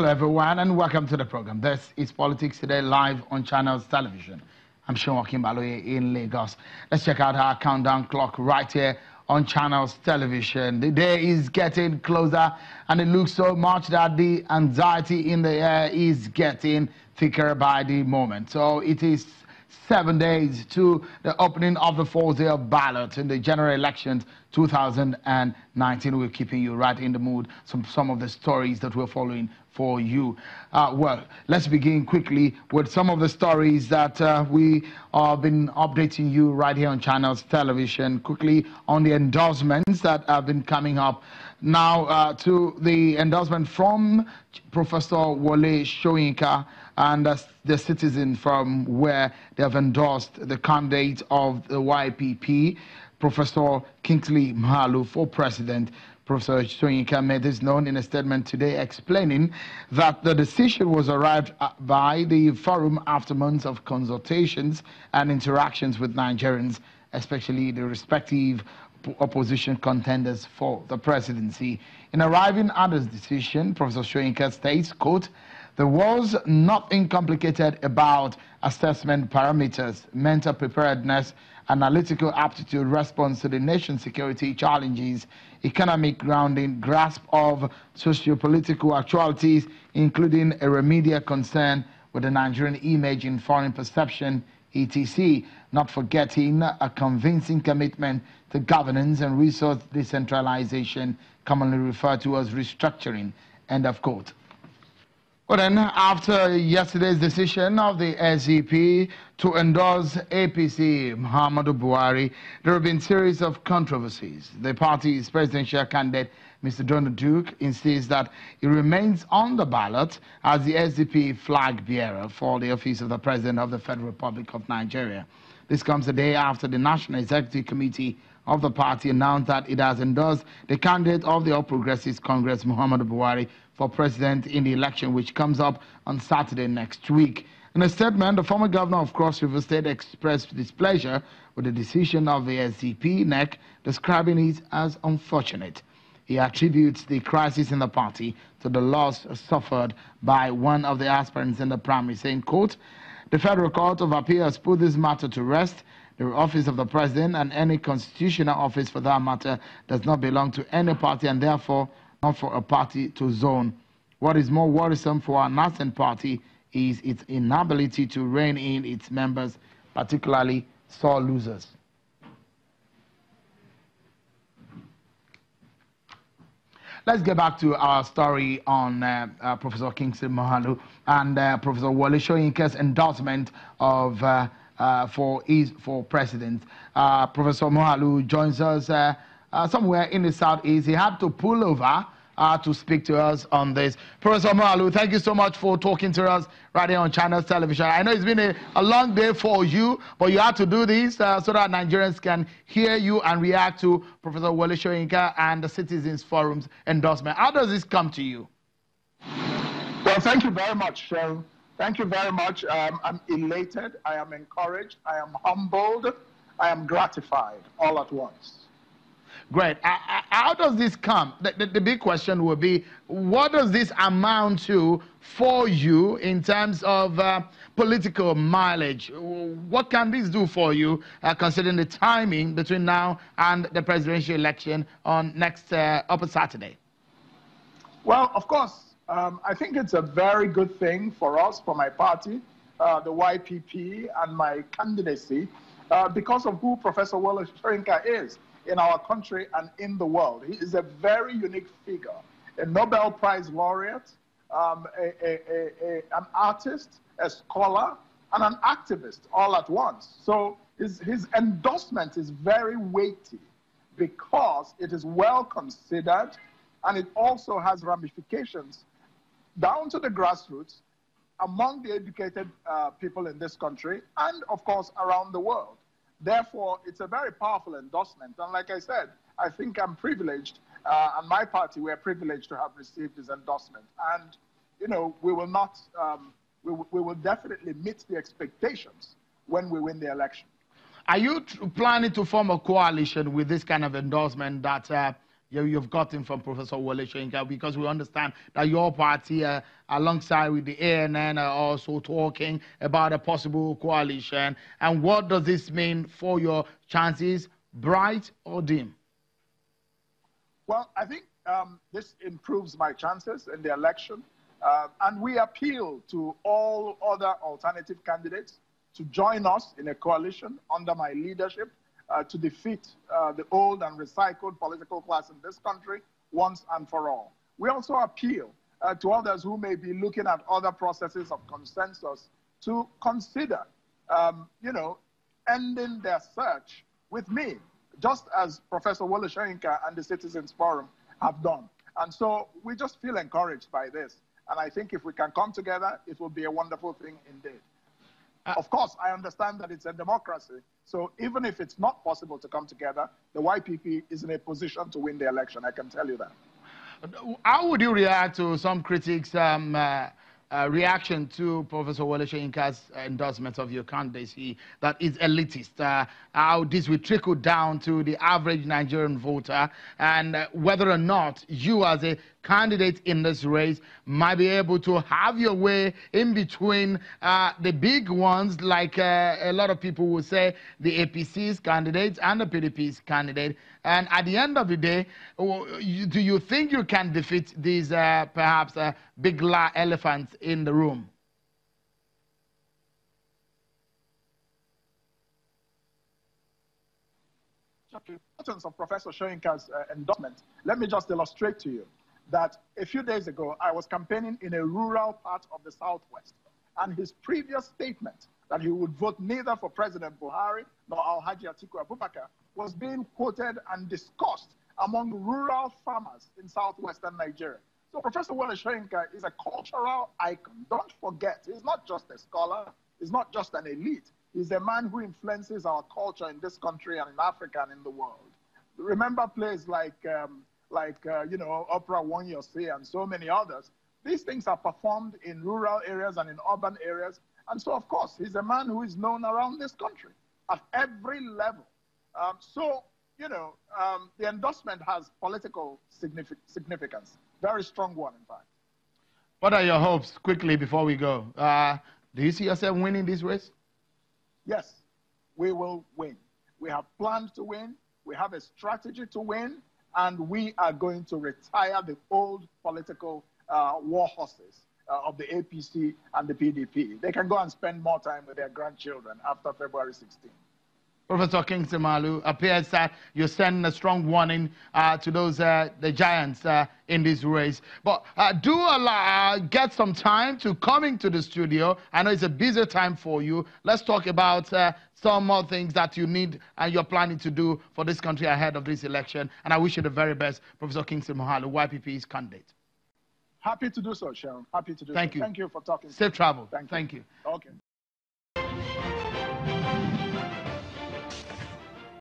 Hello everyone and welcome to the program. This is Politics Today live on Channels Television. I'm Sean Kimbaloye in Lagos. Let's check out our countdown clock right here on Channels Television. The day is getting closer and it looks so much that the anxiety in the air is getting thicker by the moment. So it is 7 days to the opening of the fourth day of ballot in the general elections 2019. We're keeping you right in the mood. Some of the stories that we're following for you. Well, let's begin quickly with some of the stories that we have been updating you right here on Channels Television. Quickly on the endorsements that have been coming up. Now to the endorsement from Professor Wole Soyinka and the citizen from where they have endorsed the candidate of the YPP, Professor Kingsley Moghalu, for president. Professor Soyinka made this known in a statement today, explaining that the decision was arrived at by the forum after months of consultations and interactions with Nigerians, especially the respective opposition contenders for the presidency. In arriving at this decision, Professor Soyinka states, quote, "There was nothing complicated about assessment parameters, mental preparedness, analytical aptitude, response to the nation's security challenges, economic grounding, grasp of socio-political actualities, including a remedial concern with the Nigerian image in foreign perception, etc., not forgetting a convincing commitment to governance and resource decentralization, commonly referred to as restructuring," end of quote. Well then, after yesterday's decision of the SDP to endorse APC Muhammadu Buhari, there have been a series of controversies. The party's presidential candidate, Mr. Donald Duke, insists that he remains on the ballot as the SDP flag bearer for the office of the President of the Federal Republic of Nigeria. This comes a day after the National Executive Committee of the party announced that it has endorsed the candidate of the All Progressives Congress, Muhammadu Buhari, for president in the election which comes up on Saturday next week. In a statement, the former governor of Cross River State expressed displeasure with the decision of the SDP NEC, describing it as unfortunate. He attributes the crisis in the party to the loss suffered by one of the aspirants in the primary, saying, quote, "The Federal Court of Appeal has put this matter to rest. The office of the president and any constitutional office for that matter does not belong to any party and therefore not for a party to zone. What is more worrisome for our nascent party is its inability to rein in its members, particularly sore losers." Let's get back to our story on Professor Kingsley Moghalu and Professor Wole Soyinka's endorsement of for president. Professor Moghalu joins us somewhere in the southeast. He had to pull over to speak to us on this. Professor Moghalu, thank you so much for talking to us right here on Channels Television. I know it's been a long day for you, but you had to do this so that Nigerians can hear you and react to Professor Wole Soyinka and the Citizens Forum's endorsement. How does this come to you? Well, thank you very much, Cheryl. Thank you very much. I'm elated. I am encouraged. I am humbled. I am gratified all at once. Great. How does this come? The big question will be, what does this amount to for you in terms of political mileage? What can this do for you, considering the timing between now and the presidential election on next upper Saturday? Well, of course, I think it's a very good thing for us, for my party, the YPP, and my candidacy, because of who Professor Wole Soyinka is in our country and in the world. He is a very unique figure, a Nobel Prize laureate, an artist, a scholar, and an activist all at once. So his endorsement is very weighty because it is well considered, and it also has ramifications down to the grassroots among the educated people in this country and, of course, around the world. Therefore, it's a very powerful endorsement. And like I said, I think I'm privileged, and my party, we are privileged to have received this endorsement. And, you know, we will not, we will definitely meet the expectations when we win the election. Are you planning to form a coalition with this kind of endorsement that you've gotten from Professor Wole Soyinka, because we understand that your party, alongside with the ANN, are also talking about a possible coalition. And what does this mean for your chances, bright or dim? Well, I think this improves my chances in the election. And we appeal to all other alternative candidates to join us in a coalition under my leadership to defeat the old and recycled political class in this country once and for all. We also appeal to others who may be looking at other processes of consensus to consider, ending their search with me, just as Professor Wole Soyinka and the Citizens Forum have done. And so we just feel encouraged by this. And I think if we can come together, it will be a wonderful thing indeed. Of course, I understand that it's a democracy. So even if it's not possible to come together, the YPP is in a position to win the election. I can tell you that. How would you react to some critics' reaction to Professor Wole Soyinka's endorsement of your candidacy that is elitist? How this will trickle down to the average Nigerian voter, and whether or not you as a candidate in this race might be able to have your way in between the big ones, like a lot of people will say, the APC's candidate and the PDP's candidate. And at the end of the day, do you think you can defeat these perhaps big elephants in the room? The importance of Professor Soyinka's endorsement, let me just illustrate to you that a few days ago, I was campaigning in a rural part of the Southwest, and his previous statement that he would vote neither for President Buhari nor Alhaji Atiku Abubakar was being quoted and discussed among rural farmers in southwestern Nigeria. So Professor Wole Soyinka is a cultural icon. Don't forget, he's not just a scholar, he's not just an elite. He's a man who influences our culture in this country and in Africa and in the world. Remember plays like Opera One Your Say and so many others. These things are performed in rural areas and in urban areas. And so, of course, he's a man who is known around this country at every level. The endorsement has political significance. Very strong one, in fact. What are your hopes, quickly, before we go? Do you see yourself winning this race? Yes, we will win. We have planned to win. We have a strategy to win. And we are going to retire the old political war horses of the APC and the PDP. They can go and spend more time with their grandchildren after February 16. Professor Kingsley Moghalu, appears that you're sending a strong warning to those the giants in this race. But do get some time to come into the studio. I know it's a busy time for you. Let's talk about some more things that you need and you're planning to do for this country ahead of this election. And I wish you the very best, Professor Kingsley Moghalu, YPP's candidate. Happy to do so, Sharon. Happy to do so. Thank you. Thank you for talking. Safe travel. Thank you. Okay.